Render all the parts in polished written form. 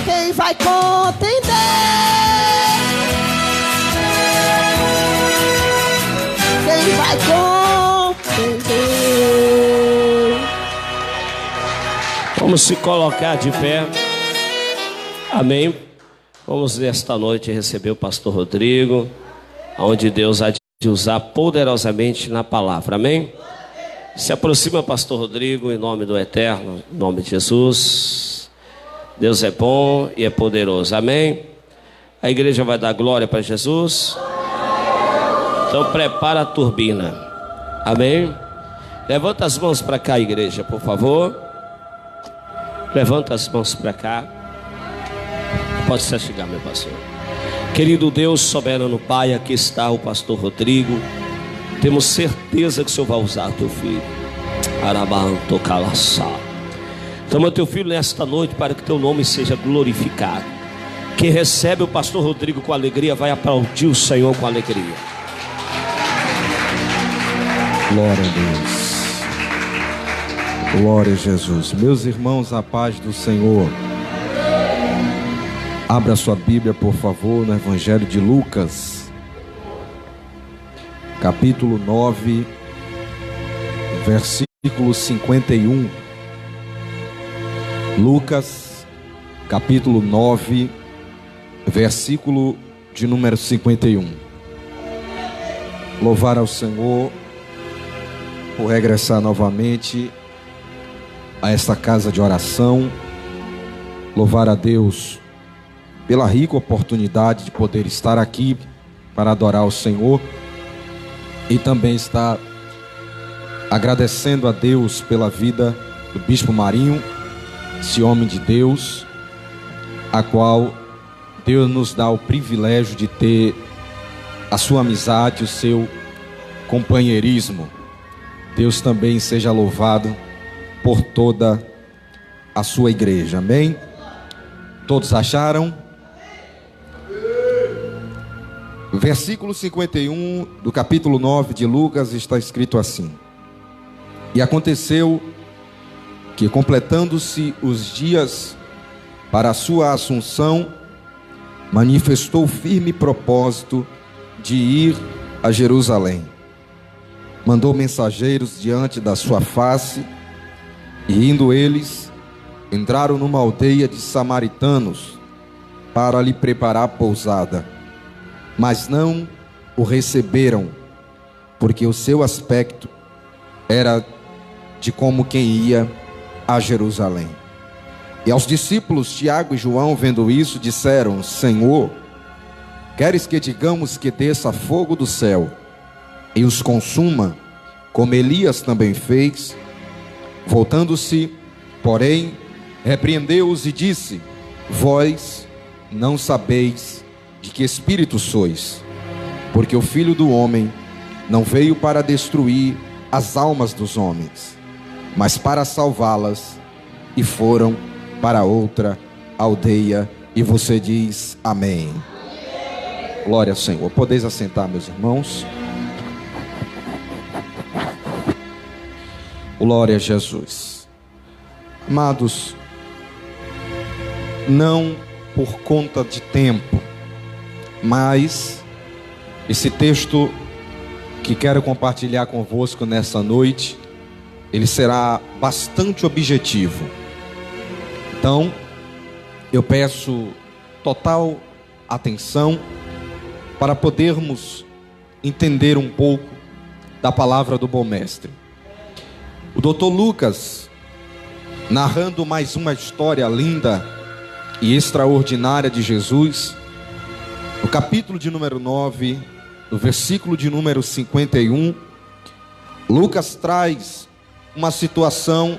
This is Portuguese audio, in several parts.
Quem vai contender? Quem vai contender? Vamos se colocar de pé. Amém. Vamos nesta noite receber o pastor Rodrigo, onde Deus há de usar poderosamente na palavra. Amém. Se aproxima, pastor Rodrigo, em nome do Eterno, em nome de Jesus. Deus é bom e é poderoso. Amém. A igreja vai dar glória para Jesus. Então prepara a turbina. Amém. Levanta as mãos para cá, igreja, por favor. Levanta as mãos para cá. Pode se chegar, meu pastor. Querido Deus, soberano Pai, aqui está o pastor Rodrigo. Temos certeza que o Senhor vai usar o teu filho. Arabanto calaçá. Toma teu filho nesta noite para que teu nome seja glorificado. Quem recebe o pastor Rodrigo com alegria vai aplaudir o Senhor com alegria. Glória a Deus. Glória a Jesus. Meus irmãos, a paz do Senhor. Abra sua Bíblia, por favor, no Evangelho de Lucas, capítulo 9, versículo 51. Lucas, capítulo 9, versículo de número 51. Louvar ao Senhor por regressar novamente a esta casa de oração. Louvar a Deus pela rica oportunidade de poder estar aqui para adorar o Senhor. E também estar agradecendo a Deus pela vida do Bispo Marinho, esse homem de Deus, a qual Deus nos dá o privilégio de ter a sua amizade, o seu companheirismo. Deus também seja louvado por toda a sua igreja. Amém? Todos acharam? Versículo 51 do capítulo 9 de Lucas está escrito assim: E aconteceu que, completando-se os dias para a sua assunção, manifestou firme propósito de ir a Jerusalém. Mandou mensageiros diante da sua face, e indo eles, entraram numa aldeia de samaritanos para lhe preparar pousada. Mas não o receberam, porque o seu aspecto era de como quem ia a Jerusalém. E aos discípulos Tiago e João, vendo isso, disseram: Senhor, queres que digamos que desça fogo do céu e os consuma, como Elias também fez? Voltando-se, porém, repreendeu-os e disse: Vós não sabeis de que espírito sois, porque o Filho do Homem não veio para destruir as almas dos homens, mas para salvá-las. E foram para outra aldeia. E você diz amém. Glória ao Senhor. Podeis assentar, meus irmãos. Glória a Jesus. Amados, não por conta de tempo, mas esse texto que quero compartilhar convosco nessa noite, ele será bastante objetivo. Então, eu peço total atenção para podermos entender um pouco da palavra do bom mestre. O Dr. Lucas, narrando mais uma história linda e extraordinária de Jesus, no capítulo de número 9, no versículo de número 51, Lucas traz uma situação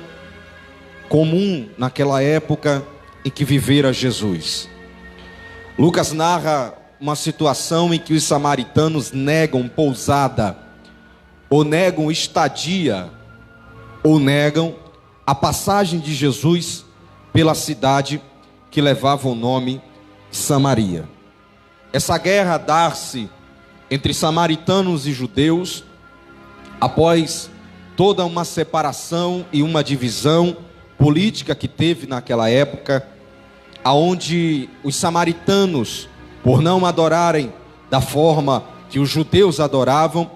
comum naquela época em que vivera Jesus. Lucas narra uma situação em que os samaritanos negam pousada, ou negam estadia, ou negam a passagem de Jesus pela cidade que levava o nome Samaria. Essa guerra dar-se entre samaritanos e judeus, após toda uma separação e uma divisão política que teve naquela época aonde os samaritanos, por não adorarem da forma que os judeus adoravam,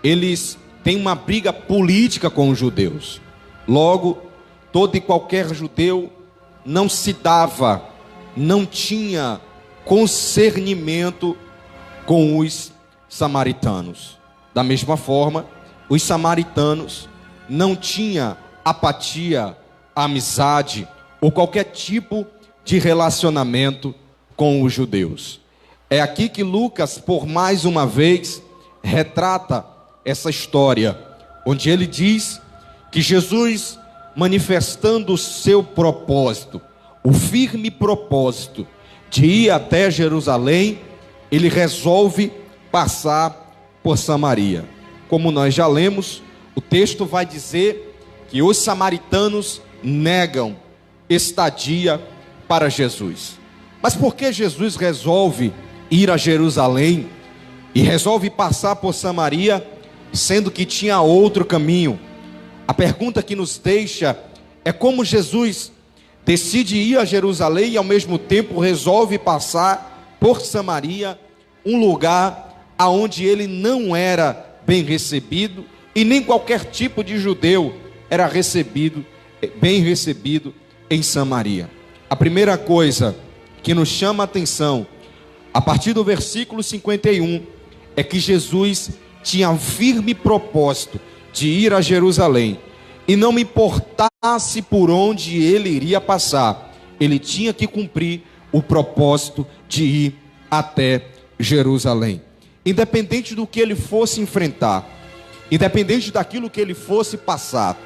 eles têm uma briga política com os judeus. Logo, todo e qualquer judeu não se dava, não tinha concernimento com os samaritanos. Da mesma forma, os samaritanos não tinham apatia, amizade ou qualquer tipo de relacionamento com os judeus. É aqui que Lucas, por mais uma vez, retrata essa história, onde ele diz que Jesus, manifestando o seu propósito, o firme propósito de ir até Jerusalém, ele resolve passar por Samaria. Como nós já lemos, o texto vai dizer que os samaritanos negam estadia para Jesus. Mas por que Jesus resolve ir a Jerusalém e resolve passar por Samaria, sendo que tinha outro caminho? A pergunta que nos deixa é como Jesus decide ir a Jerusalém e ao mesmo tempo resolve passar por Samaria, um lugar aonde ele não era bem recebido e nem qualquer tipo de judeu era bem recebido em Samaria. A primeira coisa que nos chama a atenção, a partir do versículo 51, é que Jesus tinha um firme propósito de ir a Jerusalém, e não me importasse por onde ele iria passar, ele tinha que cumprir o propósito de ir até Jerusalém. Independente do que ele fosse enfrentar, independente daquilo que ele fosse passar,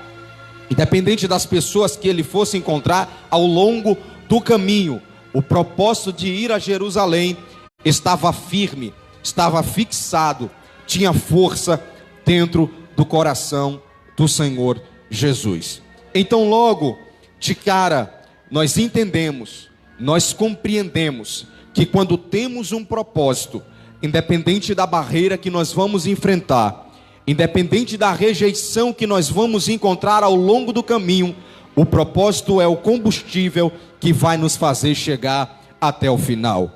independente das pessoas que ele fosse encontrar ao longo do caminho, o propósito de ir a Jerusalém estava firme, estava fixado, tinha força dentro do coração do Senhor Jesus. Então, logo de cara, nós entendemos, nós compreendemos que quando temos um propósito, independente da barreira que nós vamos enfrentar, independente da rejeição que nós vamos encontrar ao longo do caminho, o propósito é o combustível que vai nos fazer chegar até o final.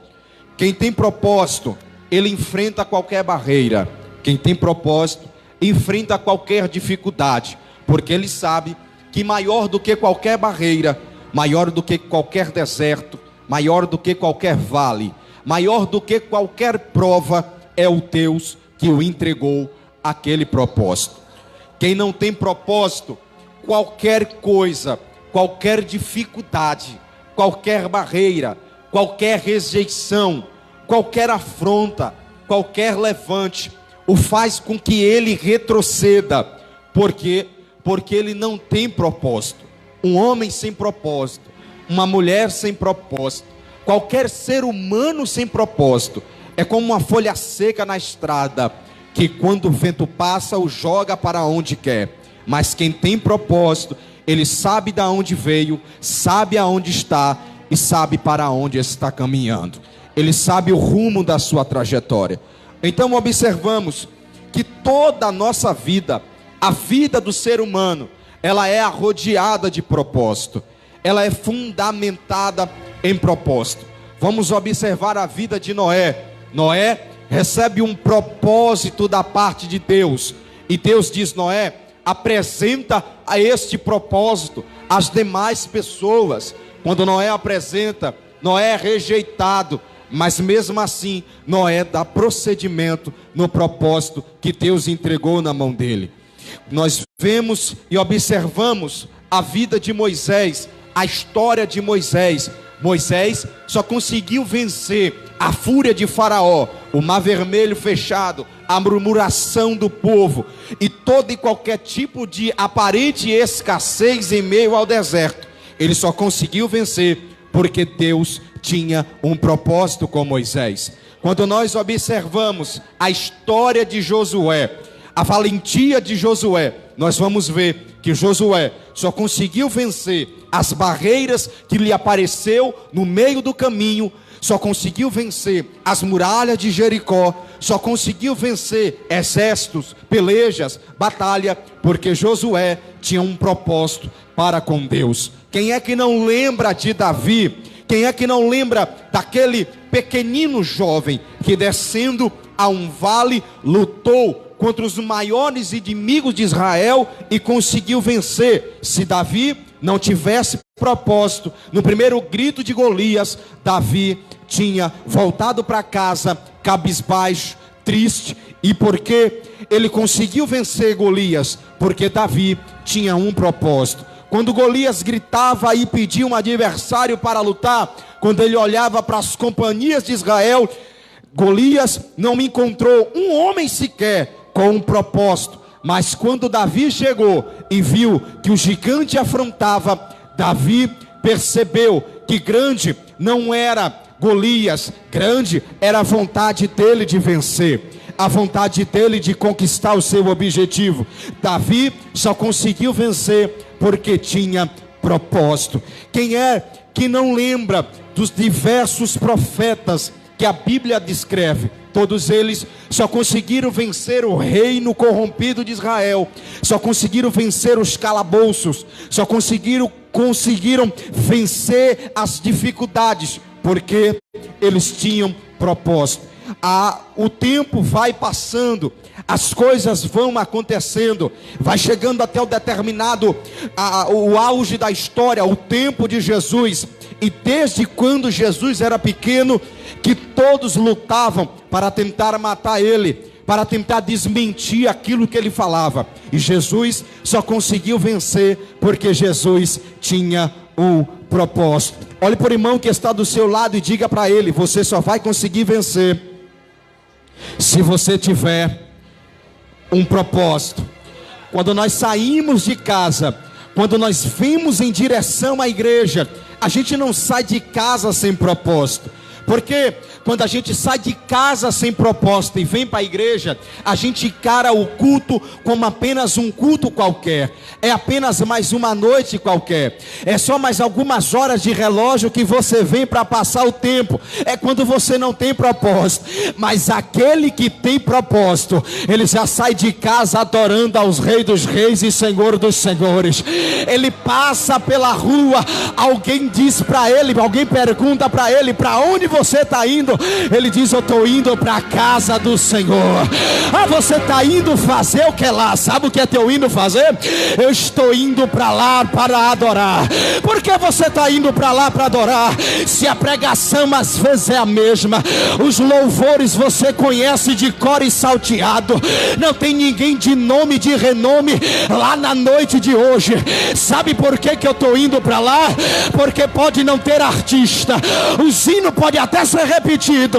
Quem tem propósito, ele enfrenta qualquer barreira. Quem tem propósito, enfrenta qualquer dificuldade, porque ele sabe que maior do que qualquer barreira, maior do que qualquer deserto, maior do que qualquer vale, maior do que qualquer prova, é o Deus que o entregou aquele propósito. Quem não tem propósito, qualquer coisa, qualquer dificuldade, qualquer barreira, qualquer rejeição, qualquer afronta, qualquer levante, o faz com que ele retroceda. Por quê? Porque ele não tem propósito. Um homem sem propósito, uma mulher sem propósito, qualquer ser humano sem propósito, é como uma folha seca na estrada, que quando o vento passa, o joga para onde quer. Mas quem tem propósito, ele sabe de onde veio, sabe aonde está e sabe para onde está caminhando. Ele sabe o rumo da sua trajetória. Então observamos que toda a nossa vida, a vida do ser humano, ela é arrodeada de propósito, ela é fundamentada em propósito. Vamos observar a vida de Noé. Noé recebe um propósito da parte de Deus, e Deus diz: Noé, apresenta a este propósito as demais pessoas. Quando Noé apresenta, Noé é rejeitado, mas mesmo assim Noé dá procedimento no propósito que Deus entregou na mão dele. Nós vemos e observamos a vida de Moisés, a história de Moisés. Moisés só conseguiu vencer a fúria de Faraó, o mar vermelho fechado, a murmuração do povo e todo e qualquer tipo de aparente escassez em meio ao deserto. Ele só conseguiu vencer porque Deus tinha um propósito com Moisés. Quando nós observamos a história de Josué, a valentia de Josué, nós vamos ver que Josué só conseguiu vencer as barreiras que lhe apareceu no meio do caminho, só conseguiu vencer as muralhas de Jericó, só conseguiu vencer exércitos, pelejas, batalha, porque Josué tinha um propósito para com Deus. Quem é que não lembra de Davi, Quem é que não lembra daquele pequenino jovem que, descendo a um vale, lutou contra os maiores inimigos de Israel e conseguiu vencer? Se Davi não tivesse propósito, no primeiro grito de Golias, Davi tinha voltado para casa cabisbaixo, triste. E por que ele conseguiu vencer Golias? Porque Davi tinha um propósito. Quando Golias gritava e pedia um adversário para lutar, quando ele olhava para as companhias de Israel, Golias não encontrou um homem sequer com um propósito. Mas quando Davi chegou e viu que o gigante afrontava, Davi percebeu que grande não era Golias, grande era a vontade dele de vencer, a vontade dele de conquistar o seu objetivo. Davi só conseguiu vencer porque tinha propósito. Quem é que não lembra dos diversos profetas que a Bíblia descreve? Todos eles só conseguiram vencer o reino corrompido de Israel, só conseguiram vencer os calabouços, só conseguiram vencer as dificuldades, porque eles tinham propósito. O tempo vai passando, as coisas vão acontecendo, vai chegando até o determinado, o auge da história, o tempo de Jesus. E desde quando Jesus era pequeno, que todos lutavam para tentar matar ele, para tentar desmentir aquilo que ele falava. E Jesus só conseguiu vencer porque Jesus tinha um propósito. Olhe para o irmão que está do seu lado e diga para ele: você só vai conseguir vencer se você tiver um propósito. Quando nós saímos de casa, quando nós vimos em direção à igreja, a gente não sai de casa sem propósito. Porque quando a gente sai de casa sem propósito e vem para a igreja, a gente encara o culto como apenas um culto qualquer. É apenas mais uma noite qualquer. É só mais algumas horas de relógio que você vem para passar o tempo. É quando você não tem propósito. Mas aquele que tem propósito, ele já sai de casa adorando aos Reis dos Reis e Senhor dos Senhores. Ele passa pela rua, alguém diz para ele, alguém pergunta para ele: para onde você está indo? Ele diz: eu estou indo para a casa do Senhor. Ah, você está indo fazer o que lá? Sabe o que é teu indo fazer? Eu estou indo para lá para adorar. Por que você está indo para lá para adorar? Se a pregação às vezes é a mesma, os louvores você conhece de cor e salteado, não tem ninguém de nome, de renome lá na noite de hoje. Sabe por que eu estou indo para lá? Porque pode não ter artista, o hino pode até ser repetido,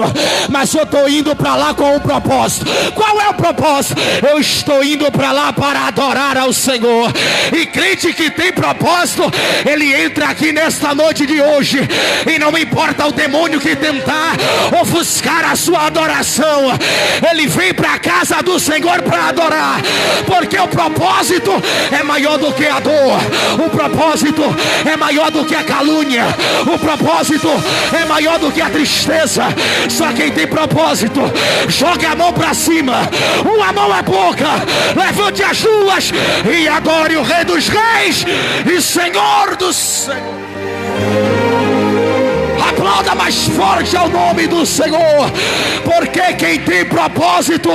mas eu estou indo para lá com um propósito. Qual é o propósito? Eu estou indo para lá para adorar ao Senhor. E crente que tem propósito, ele entra aqui nesta noite de hoje, e não importa o demônio que tentar ofuscar a sua adoração, ele vem para a casa do Senhor para adorar, porque o propósito é maior do que a dor, o propósito é maior do que a calúnia, o propósito é maior do que a tristeza. Só quem tem propósito, joga a mão para cima, uma mão é pouca, levante as duas e adore o Rei dos Reis e Senhor dos Senhores. Aplauda mais forte ao nome do Senhor, porque quem tem propósito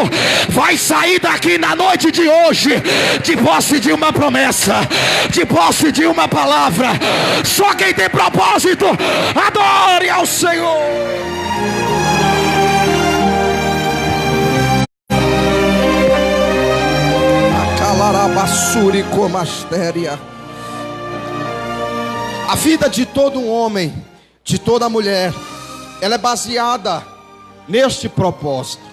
vai sair daqui na noite de hoje de posse de uma promessa, de posse de uma palavra. Só quem tem propósito, adore ao Senhor. A vida de todo um homem, de toda mulher, ela é baseada neste propósito.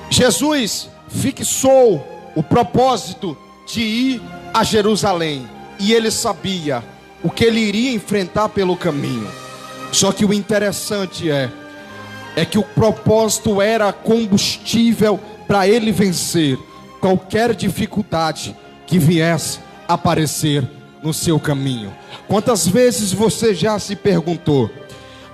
Jesus fixou o propósito de ir a Jerusalém, e ele sabia o que ele iria enfrentar pelo caminho. Só que o interessante é que o propósito era combustível para ele vencer qualquer dificuldade que viesse aparecer no seu caminho. Quantas vezes você já se perguntou,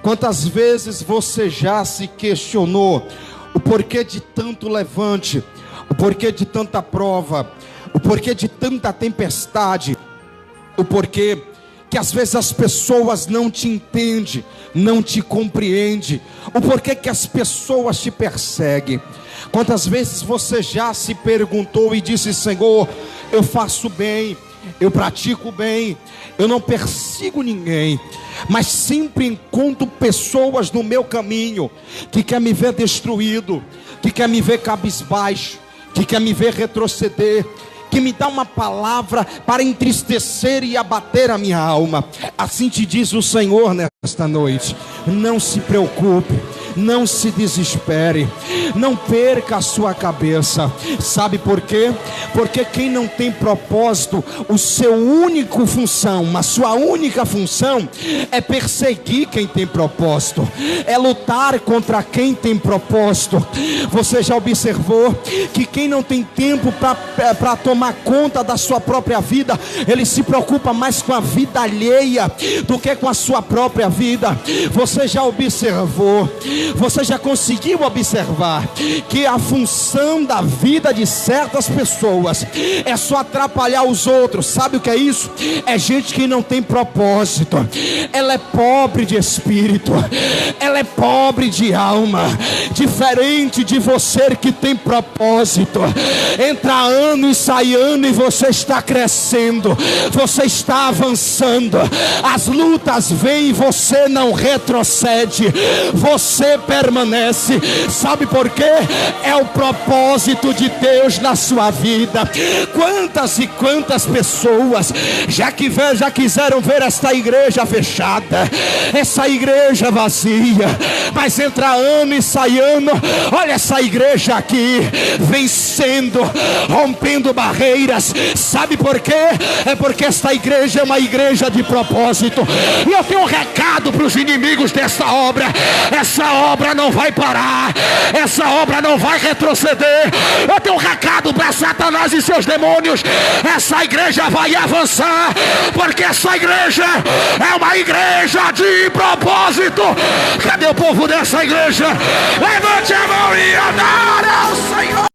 quantas vezes você já se questionou o porquê de tanto levante, o porquê de tanta prova, o porquê de tanta tempestade, o porquê que às vezes as pessoas não te entendem, não te compreendem, o porquê que as pessoas te perseguem. Quantas vezes você já se perguntou e disse: Senhor, eu faço bem, eu pratico bem, eu não persigo ninguém, mas sempre encontro pessoas no meu caminho que quer me ver destruído, que quer me ver cabisbaixo, que quer me ver retroceder, que me dá uma palavra para entristecer e abater a minha alma. Assim te diz o Senhor nesta noite: não se preocupe, não se desespere, não perca a sua cabeça. Sabe por quê? Porque quem não tem propósito, a sua única função é perseguir quem tem propósito, é lutar contra quem tem propósito. Você já observou que quem não tem tempo para tomar conta da sua própria vida, ele se preocupa mais com a vida alheia do que com a sua própria vida? Você já observou? Você já conseguiu observar que a função da vida de certas pessoas é só atrapalhar os outros? Sabe o que é isso? É gente que não tem propósito. Ela é pobre de espírito, ela é pobre de alma, diferente de você que tem propósito. Entra ano e sai ano e você está crescendo, você está avançando, as lutas vêm e você não retrocede, você permanece. Sabe por quê? É o propósito de Deus na sua vida. Quantas e quantas pessoas já quiseram ver esta igreja fechada, essa igreja vazia, mas entra ano e sai ano, olha essa igreja aqui vencendo, rompendo barreiras. Sabe por quê? É porque esta igreja é uma igreja de propósito. E eu tenho um recado para os inimigos desta obra: essa obra não vai parar, essa obra não vai retroceder. Eu tenho um recado para Satanás e seus demônios: essa igreja vai avançar, porque essa igreja é uma igreja de propósito. Cadê o povo dessa igreja? Levante a mão e adore ao Senhor.